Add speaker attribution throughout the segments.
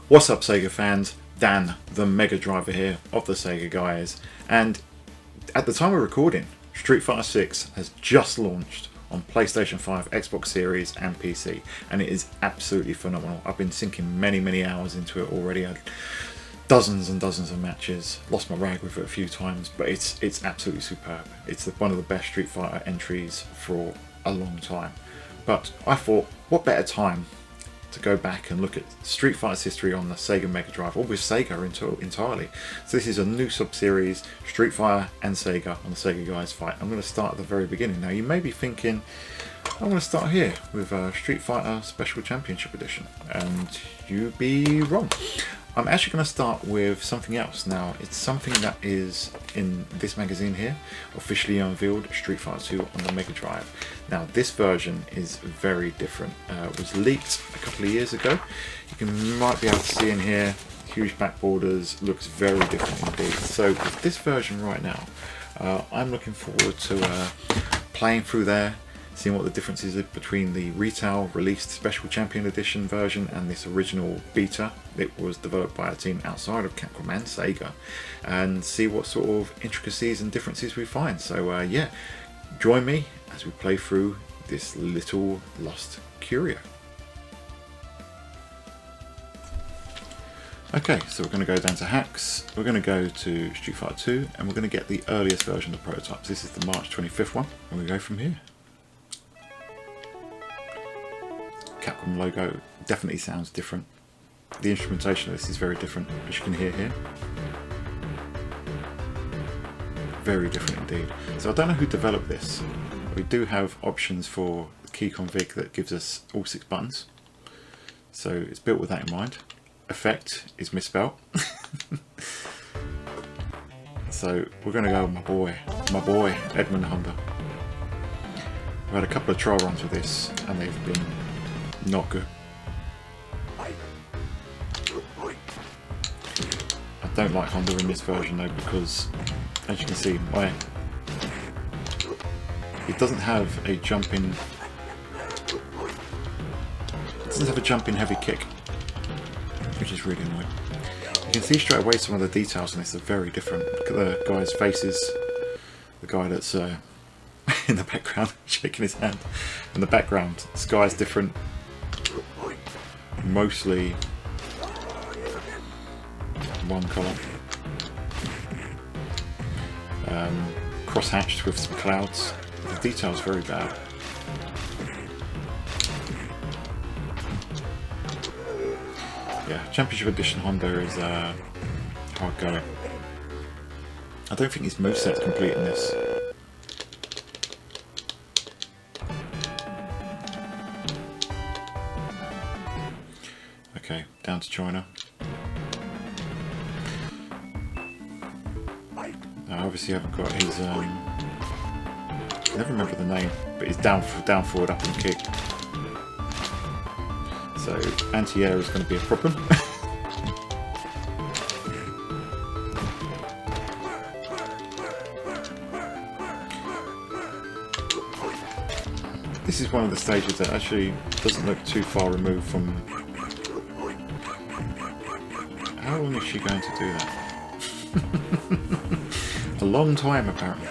Speaker 1: What's up Sega fans, Dan the Mega Driver here of the Sega Guys, and at the time of recording, Street Fighter 6 has just launched on PlayStation 5, Xbox Series and PC, and it is absolutely phenomenal. I've been sinking many hours into it already. I've dozens and dozens of matches, lost my rag with it a few times, but it's absolutely superb. It's one of the best Street Fighter entries for a long time. But I thought, what better time to go back and look at Street Fighter's history on the Sega Mega Drive, or with Sega entirely. So this is a new sub-series, Street Fighter and Sega on the Sega Guys fight. I'm going to start at the very beginning. Now you may be thinking, I'm going to start here with Street Fighter Special Championship Edition, and you'd be wrong. I'm actually going to start with something else. Now, it's something that is in this magazine here, officially unveiled, Street Fighter 2 on the Mega Drive. Now, this version is very different. It was leaked a couple of years ago. You might be able to see in here, huge back borders, looks very different indeed. So, with this version right now, I'm looking forward to playing through there, seeing what the differences are between the retail released Special Champion Edition version and this original beta. It was developed by a team outside of Capcom and SEGA, and see what sort of intricacies and differences we find. So yeah, join me as we play through this little lost curio. Okay, so we're going to go down to hacks, we're going to go to Street Fighter 2, and we're going to get the earliest version of the prototypes. This is the March 25th one, and we go from here. Capcom logo definitely sounds different. The instrumentation of this is very different, as you can hear here. Very different indeed. So I don't know who developed this. We do have options for the key config that gives us all 6 buttons. So it's built with that in mind. Effect is misspelled. So we're going to go with my boy Edmund Honda. I've had a couple of trial runs with this and they've been not good. I don't like Honda in this version though, because as you can see, it doesn't have a jumping heavy kick, which is really annoying. You can see straight away some of the details on this are very different. Look at the guy's faces, the guy that's in the background shaking his hand, and the background, the sky's different. Mostly one colour, cross-hatched with some clouds. The detail's very bad. Yeah, Championship Edition Honda is hard going. I don't think his moveset's complete in this. Okay, down to China. I obviously haven't got his, I never remember the name, but his down forward, up and kick. So anti-air is going to be a problem. This is one of the stages that actually doesn't look too far removed from... How long is she going to do that? A long time apparently.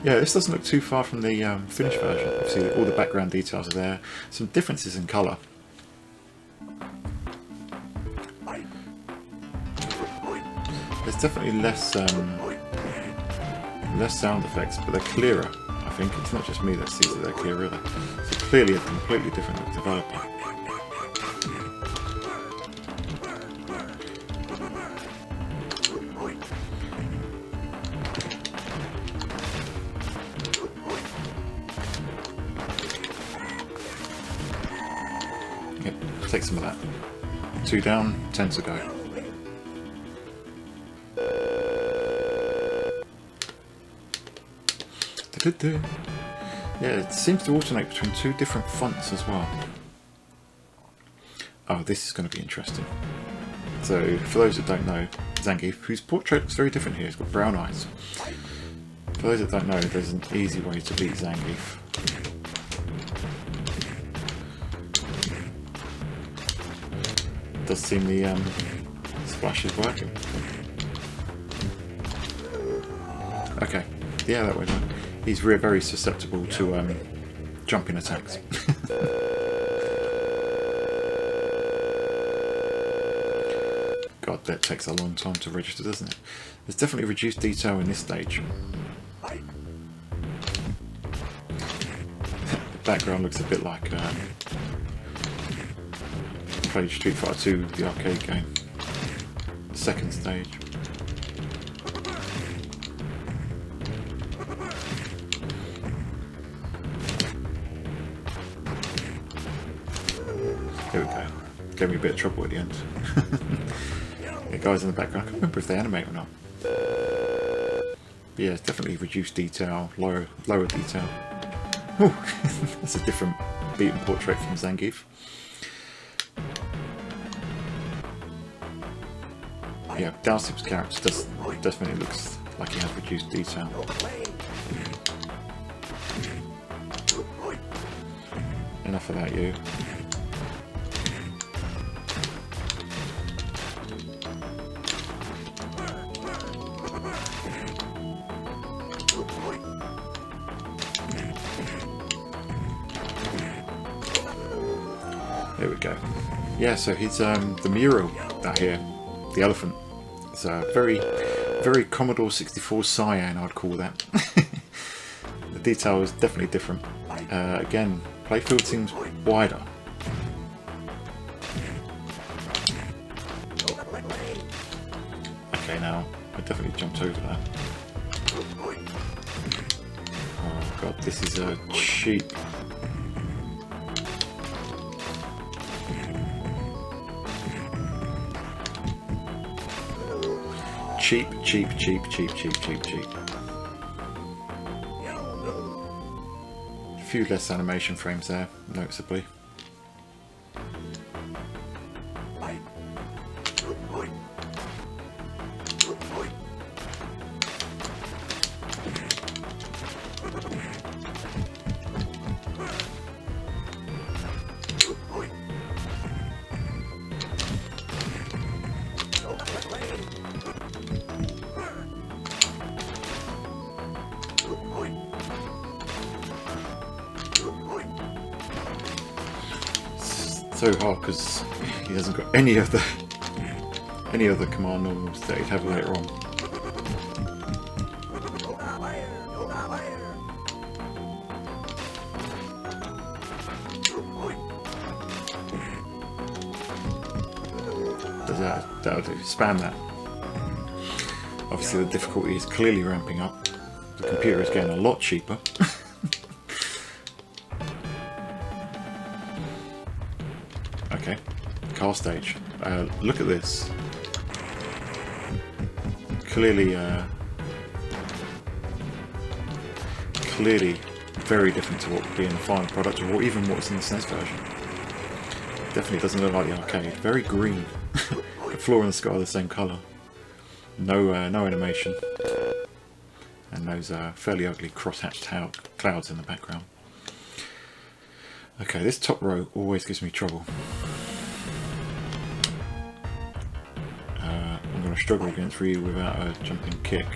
Speaker 1: Yeah, this doesn't look too far from the finished version. Obviously all the background details are there. Some differences in colour. There's definitely less sound effects, but they're clearer. I think it's not just me that sees that they're clearer. It's clearly a completely different developer. Yep, take some of that. 2 down, 10 to go. Yeah, it seems to alternate between 2 different fonts as well. Oh, this is going to be interesting. So, for those that don't know, Zangief, whose portrait looks very different here, he's got brown eyes. For those that don't know, there's an easy way to beat Zangief. does seem the splash is working. Okay, yeah, that way down. He's very susceptible to jumping attacks. God, that takes a long time to register, doesn't it? There's definitely reduced detail in this stage. The background looks a bit like played Street Fighter 2, the arcade game. Second stage. There we go. Gave me a bit of trouble at the end. The guys in the background, I can't remember if they animate or not. But yeah, it's definitely reduced detail, lower detail. Ooh, that's a different beaten portrait from Zangief. Yeah, Dalsim's character definitely looks like he has reduced detail. Enough of that, you. There we go. Yeah, so he's the mural out here, the elephant. It's a very Commodore 64 cyan, I'd call that. The detail is definitely different. Again, playfield seems wider. Okay, now I definitely jumped over that. Oh god, this is a cheap. Cheap. A few less animation frames there, noticeably. So hard because he hasn't got any of the command normals that he'd have later on. That'll do. Spam that. Obviously the difficulty is clearly ramping up. The computer is getting a lot cheaper. Okay, car stage. Look at this. Clearly very different to what would be in the final product, or even what's in the SNES version. Definitely doesn't look like the arcade. Very green. The floor and the sky are the same colour. No animation. And those fairly ugly cross-hatched clouds in the background. Okay, this top row always gives me trouble. I'm going to struggle against Ryu without a jumping kick.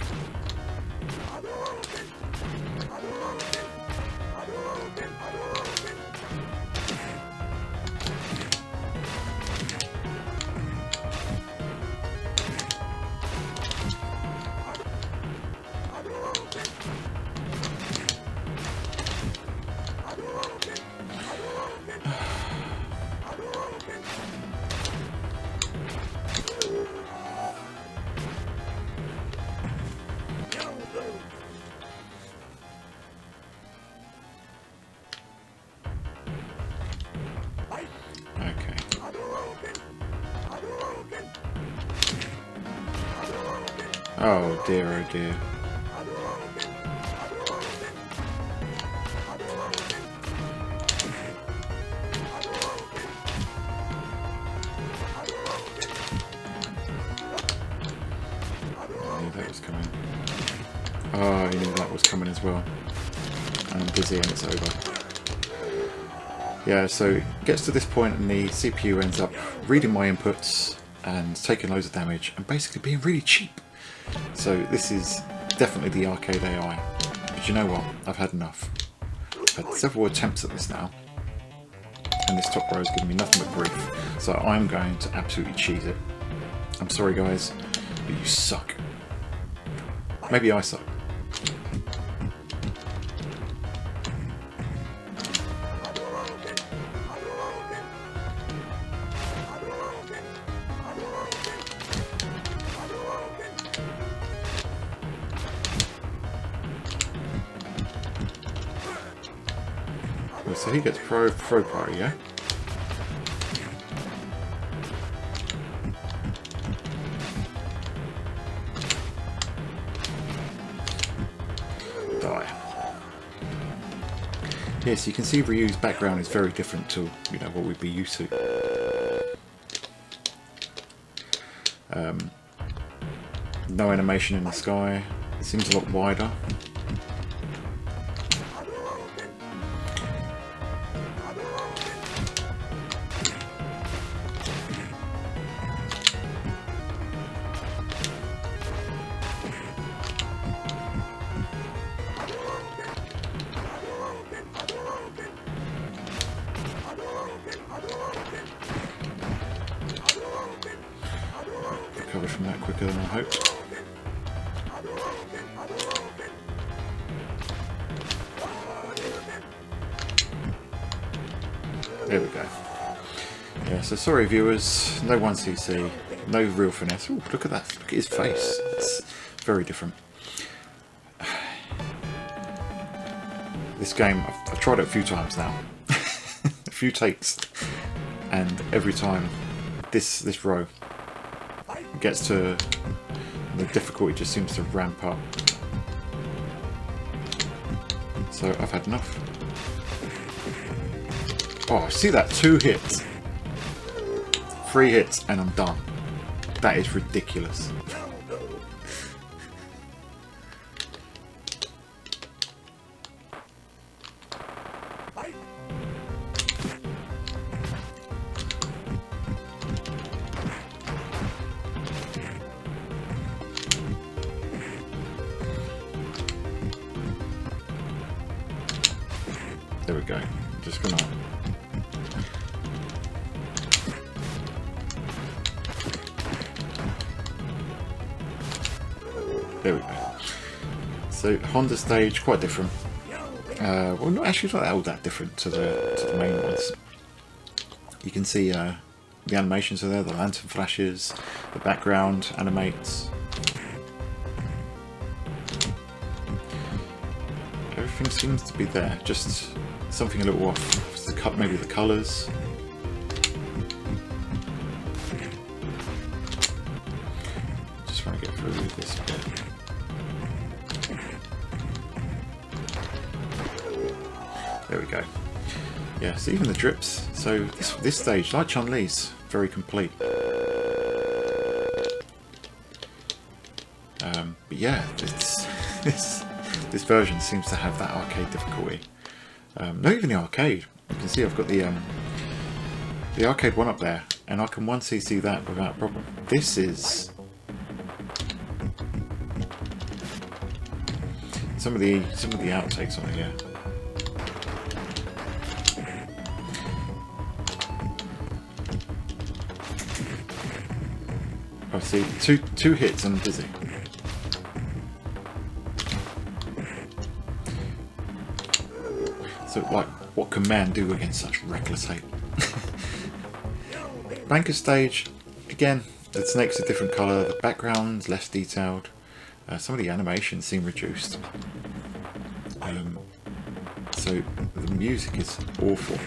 Speaker 1: Oh dear, oh dear. I knew that was coming. Oh, I knew that was coming as well. And I'm busy and it's over. Yeah, so it gets to this point and the CPU ends up reading my inputs and taking loads of damage and basically being really cheap. So this is definitely the arcade AI. But you know what? I've had enough. I've had several attempts at this now, and this top row is giving me nothing but grief. So I'm going to absolutely cheese it. I'm sorry guys, but you suck. Maybe I suck. So he gets pro party, yeah? Die. Yes, you can see Ryu's background is very different to, you know, what we'd be used to. No animation in the sky. It seems a lot wider. Recover from that quicker than I hoped. There we go. Yeah, so sorry viewers, no 1cc, no real finesse. Ooh, look at that, look at his face. It's very different. This game, I've tried it a few times now. A few takes. And every time this row gets to the difficulty just seems to ramp up. So I've had enough. Oh, see that? 2 hits. 3 hits and I'm done. That is ridiculous. There we go. Just gonna... There we go. So Honda stage, quite different. Well, not actually not all that different to the main ones. You can see the animations are there, the lantern flashes, the background animates. Everything seems to be there, just something a little off. Maybe the colours. Just trying to get through this bit. There we go. Yeah, so even the drips. So this stage, like Chun-Li's, very complete. But yeah, this version seems to have that arcade difficulty. Not even the arcade. You can see I've got the arcade one up there, and I can 1cc that without a problem. This is some of the outtakes on here. I see two hits and I'm dizzy. So, like, what can man do against such reckless hate? Banker stage, again, the snake's a different colour, the background's less detailed, some of the animations seem reduced. So the music is awful.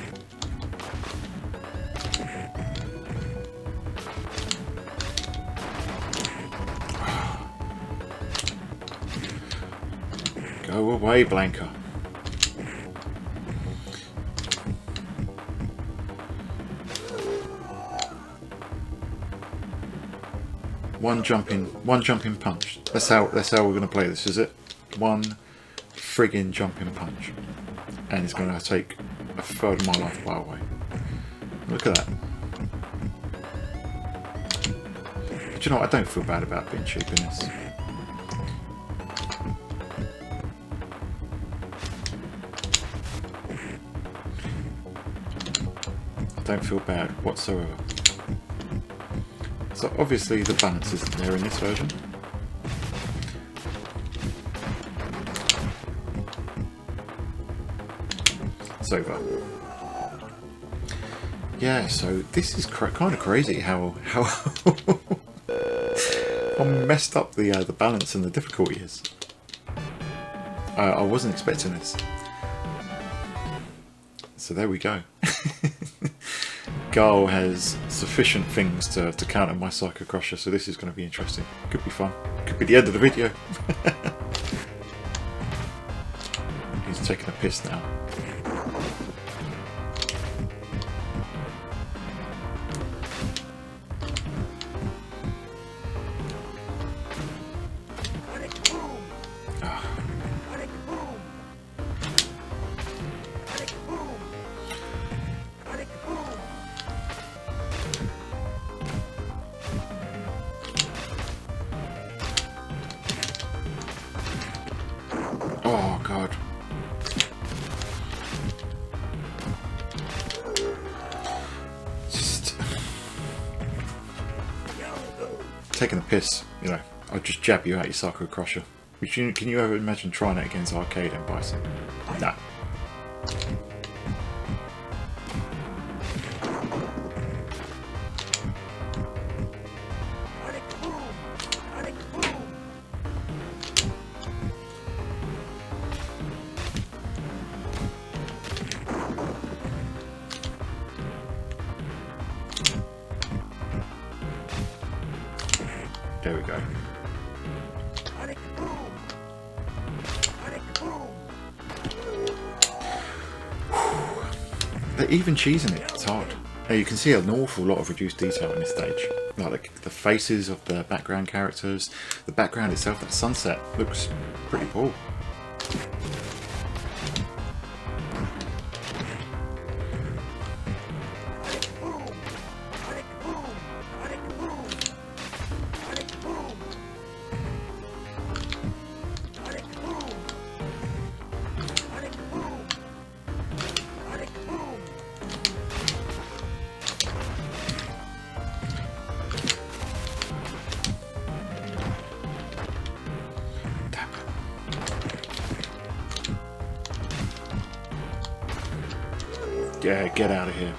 Speaker 1: Go away, Blanca. One jumping punch. That's how we're gonna play this, is it? One friggin' jumping punch. And it's gonna take a third of my life by the way. Look at that. But you know what? I don't feel bad about being cheap in this. I don't feel bad whatsoever. So obviously the balance isn't there in this version. It's over. Yeah, so this is kind of crazy how how messed up the balance and the difficulty is. I wasn't expecting this. So there we go. Guile has sufficient things to counter my Psycho Crusher, so this is going to be interesting. Could be fun. Could be the end of the video. He's taking a piss now. Oh god. Just taking a piss, you know. I'll just jab you out your Psycho Crusher. Can you ever imagine trying that against Arcade and Bison? Nah. There we go. They're even cheesing it, it's hard. Now you can see an awful lot of reduced detail in this stage. Like the faces of the background characters, the background itself, that sunset looks pretty cool. Yeah, get out of here.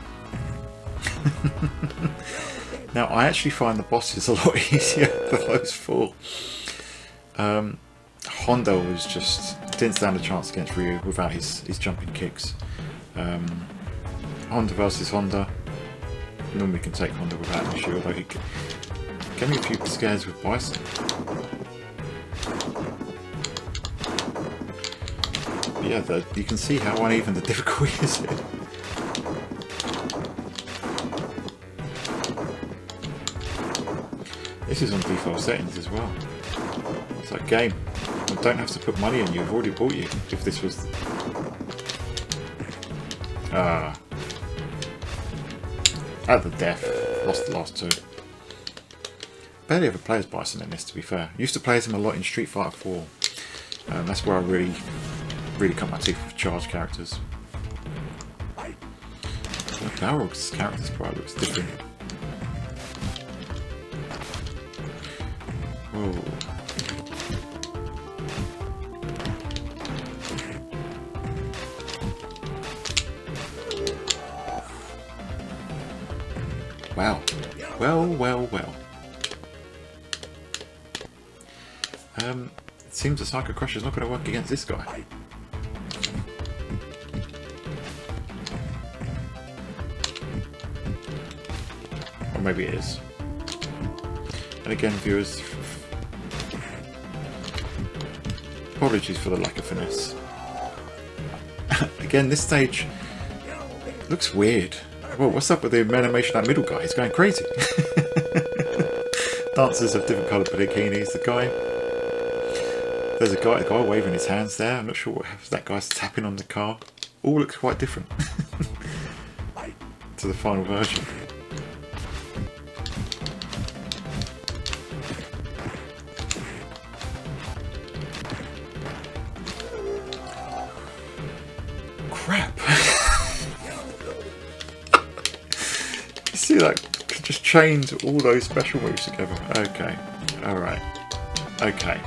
Speaker 1: Now, I actually find the bosses a lot easier than those four. Honda was just didn't stand a chance against Ryu without his jumping kicks. Honda versus Honda. Normally can take Honda without an issue, although he gave me a few scares with Bison. But yeah, you can see how uneven the difficulty is here. This is on default settings as well. It's like, game, I don't have to put money in you, I've already bought you. If this was... at the death, lost the last two. Barely ever play as Bison in this, to be fair. Used to play as him a lot in Street Fighter 4. That's where I really cut my teeth with charged characters. Balrog's character sprite looks different. Whoa. Wow. Well. It seems the Psycho Crusher's not going to work against this guy. Or maybe it is. And again, viewers, apologies for the lack of finesse. Again, this stage looks weird. Well, what's up with the animation of that middle guy? He's going crazy. Dancers have different coloured bikinis. There's a guy waving his hands there. I'm not sure what that guy's tapping on the car. all looks quite different to the final version. Crap! You see that? Could just chained all those special moves together. Okay, all right, okay.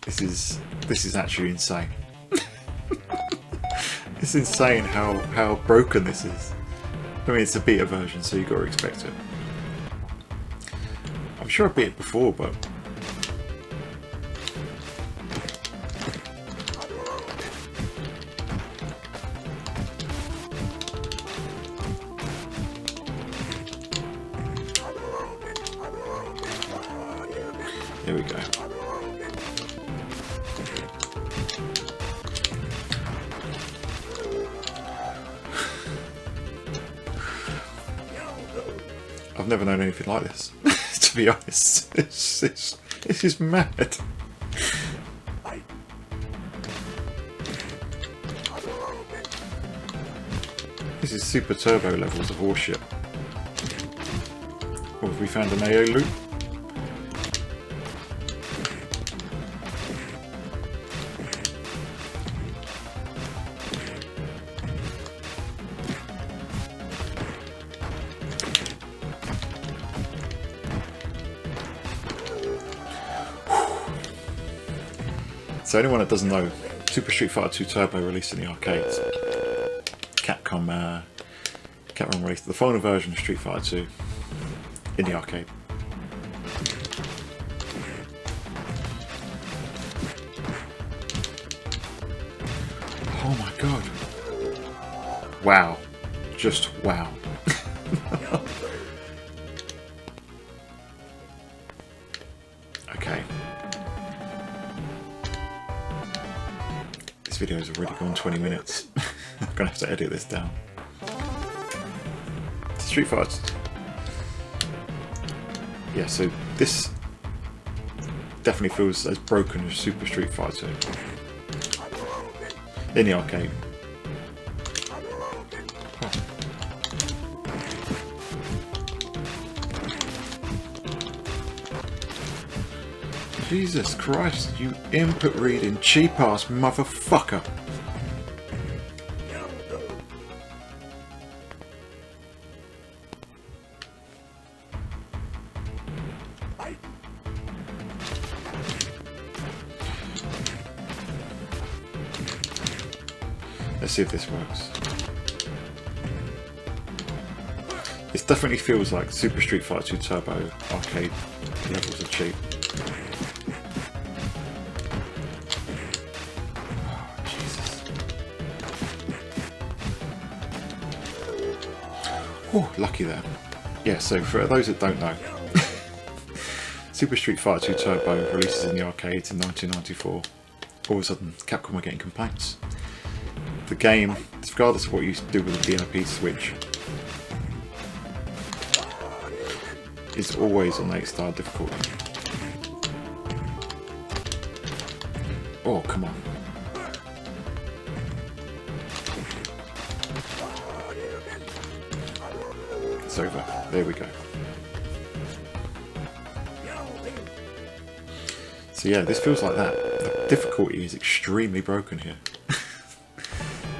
Speaker 1: This is actually insane. It's insane how broken this is. I mean, it's a beta version, so you've got to expect it. I'm sure I beat it before, but here we go. I've never known anything like this, to be honest. This is mad. This is super turbo levels of horseshit. Oh, have we found an AO loop? So anyone that doesn't know, Super Street Fighter 2 Turbo released in the arcades. Capcom released the final version of Street Fighter 2 in the arcade. Oh my god. Wow. Just wow. Okay. This video has already gone 20 minutes. I'm gonna have to edit this down. Street Fighter. Yeah, so this definitely feels as broken as Super Street Fighter 2 in the arcade. Oh. Jesus Christ, you input reading cheap ass motherfucker. Let's see if this works. It definitely feels like Super Street Fighter 2 Turbo arcade levels are cheap. Oh, Jesus. Oh, lucky there. Yeah, so for those that don't know, Super Street Fighter 2 Turbo releases in the arcades in 1994. All of a sudden, Capcom were getting complaints. The game, regardless of what you do with the DIP switch, is always on 8-star difficulty. Oh, come on. It's over. There we go. So yeah, this feels like that. The difficulty is extremely broken here.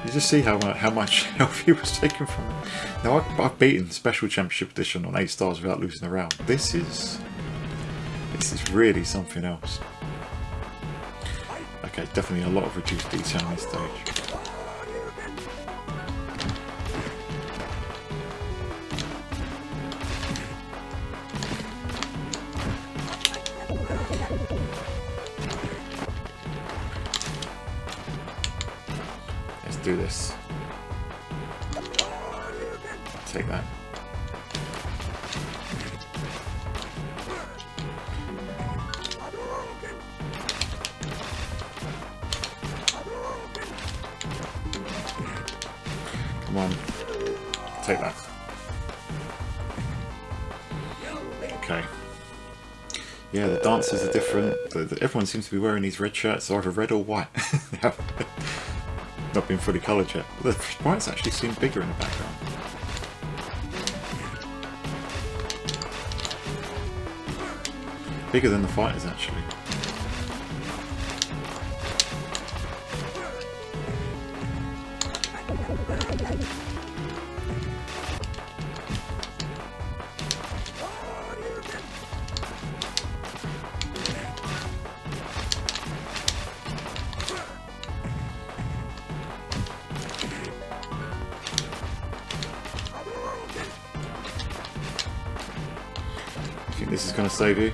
Speaker 1: You just see how much health he was taken from it. Now I've beaten Special Championship Edition on 8 stars without losing a round. This is really something else. Okay, definitely a lot of reduced detail on this stage. Do this. Take that. Come on. Take that. Okay. Yeah, the dancers are different. Everyone seems to be wearing these red shirts, either red or white. not been fully coloured yet. The sprites actually seem bigger in the background. Bigger than the fighters, actually. I think this is going to save you.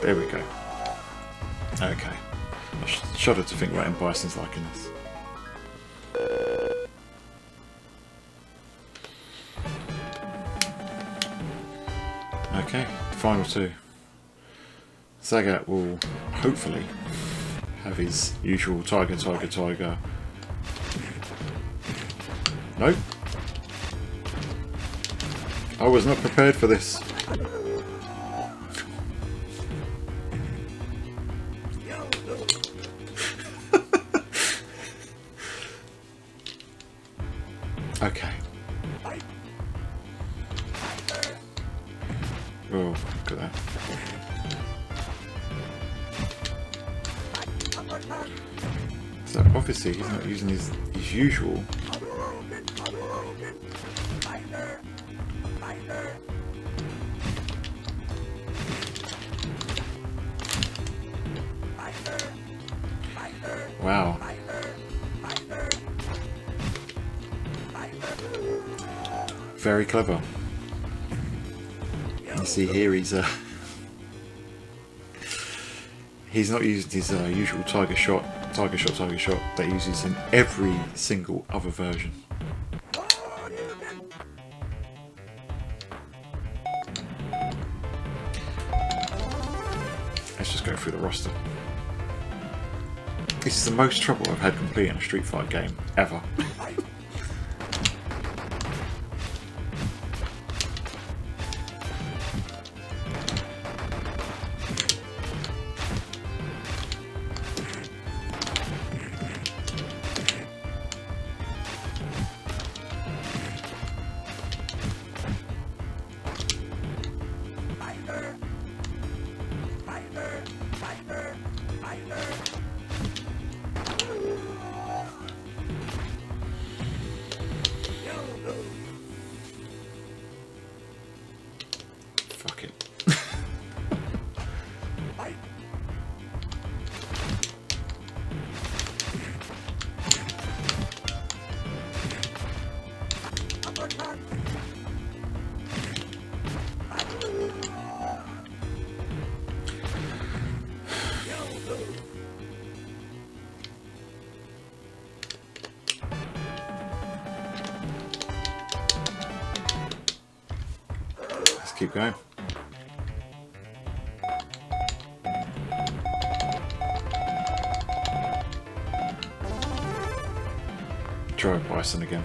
Speaker 1: There we go. Okay. I shudder to think Rat Bison's liking this. Okay, final two. Sagat will hopefully have his usual tiger, tiger, tiger. Nope. I was not prepared for this. Okay. Oh, look at that. So obviously he's not using his usual. Wow. Very clever. You see here he's not used his usual tiger shot that he uses in every single other version. Let's just go through the roster. This is the most trouble I've had completing a Street Fighter game ever. Fuck it. Let's keep going. Try Bison again.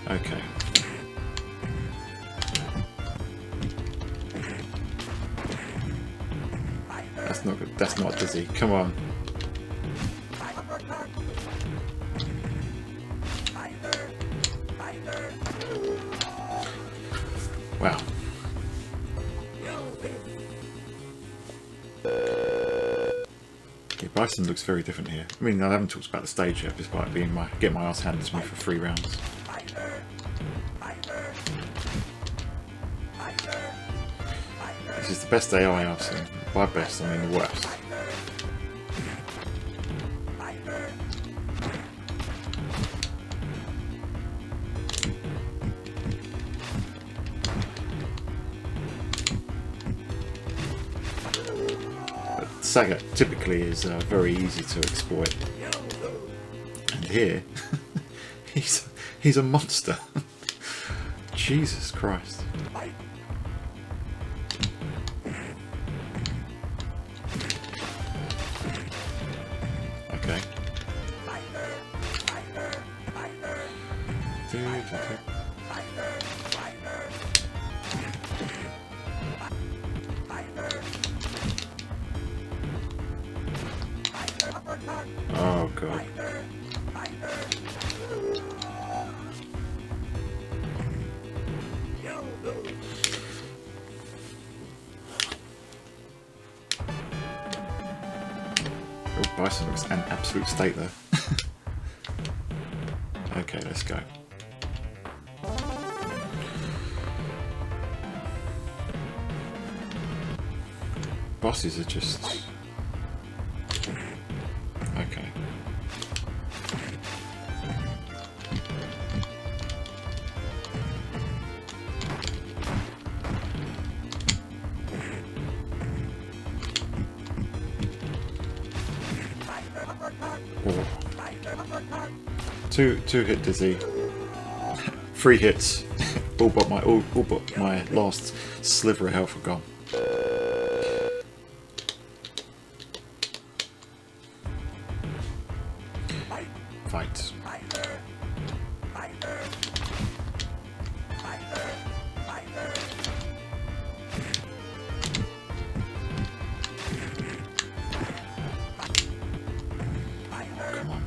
Speaker 1: Okay. That's not good. That's not dizzy. Come on. Wow. Yeah, Bison looks very different here. I mean, I haven't talked about the stage yet, despite being getting my ass handed to me for 3 rounds. This is the best AI I've seen. By best, I mean the worst. Sagat typically is very easy to exploit, and here he's a monster. Jesus Christ. Okay. Oh god. Oh, Bison looks an absolute state there. Okay, let's go. Bosses are just... Okay. Oh. Two hit dizzy. 3 hits. all but my last sliver of health are gone. Fight. Come on.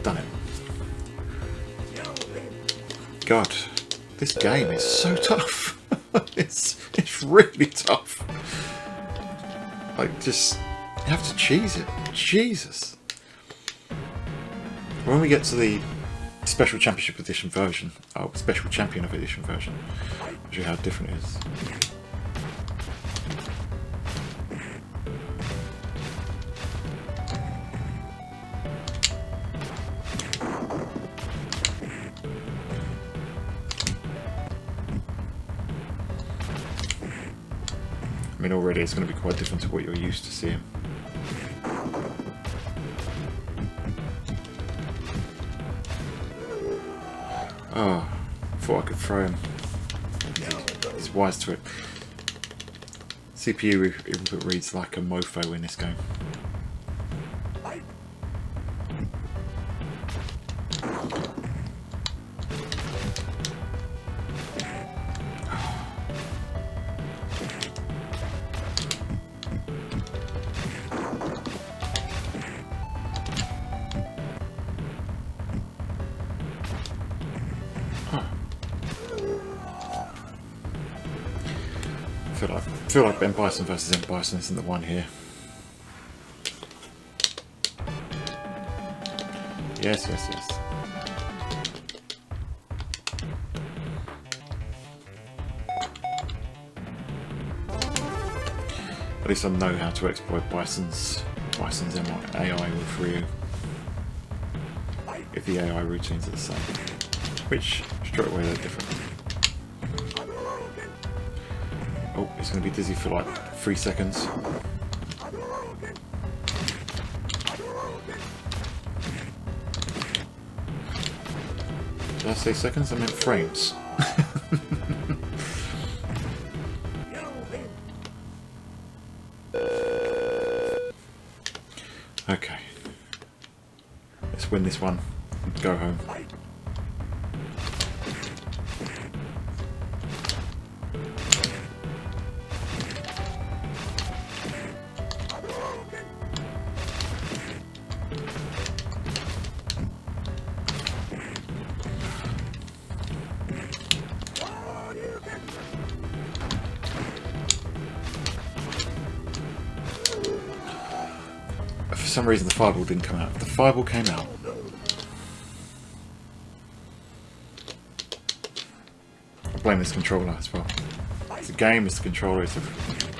Speaker 1: Done it. God, this game is so tough. it's really tough. Like, just you have to cheese it. Jesus. When we get to the Special Championship Edition version, Special Champion of Edition version, I'll show you how different it is. I mean, already it's going to be quite different to what you're used to seeing. Oh, thought I could throw him. He's wise to it. CPU input reads like a mofo in this game. I feel like M. Bison versus M. Bison isn't the one here. Yes. At least I know how to exploit Bison's AI with Ryu. If the AI routines are the same. Which, straight away, they're different. Oh, it's going to be dizzy for like 3 seconds. Did I say seconds? I meant frames. Okay. Let's win this one and go home. For some reason the fireball didn't come out. The fireball came out. I blame this controller as well. It's the game, it's the controller, it's everything.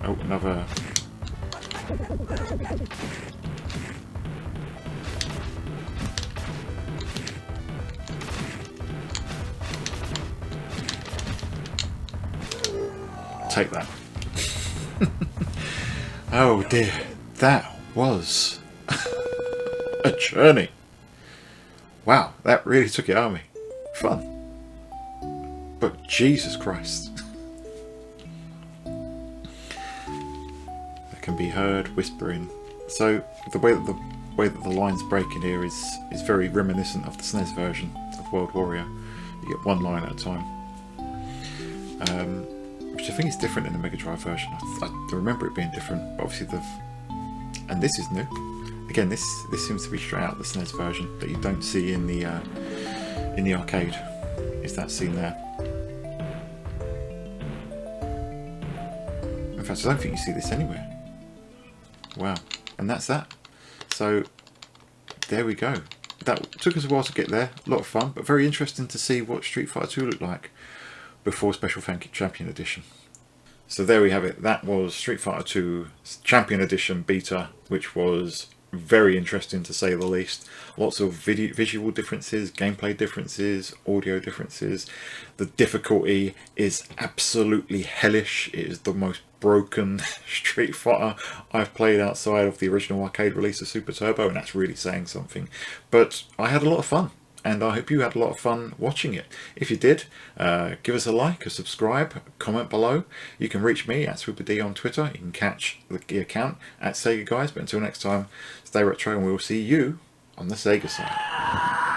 Speaker 1: Oh, another... take that. Oh dear, that was a journey. Wow, that really took it out of me. Fun. But Jesus Christ. That can be heard whispering. So the way that the lines break in here is very reminiscent of the SNES version of World Warrior. You get one line at a time. Which I think is different in the Mega Drive version. I remember it being different, but obviously and this is new. Again, this seems to be straight out the SNES version that you don't see in the arcade. Is that scene there? In fact, I don't think you see this anywhere. Wow, and that's that. So there we go. That took us a while to get there. A lot of fun, but very interesting to see what Street Fighter 2 looked like before Special Thank You Champion Edition. So there we have it. That was Street Fighter 2 Champion Edition Beta, which was very interesting to say the least. Lots of visual differences, gameplay differences, audio differences. The difficulty is absolutely hellish. It is the most broken Street Fighter I've played outside of the original arcade release of Super Turbo, and that's really saying something. But I had a lot of fun, and I hope you had a lot of fun watching it. If you did, give us a like, a subscribe, comment below. You can reach me at SuperD on Twitter. You can catch the account at SEGAGuys. But until next time, stay retro, and we will see you on the Sega side.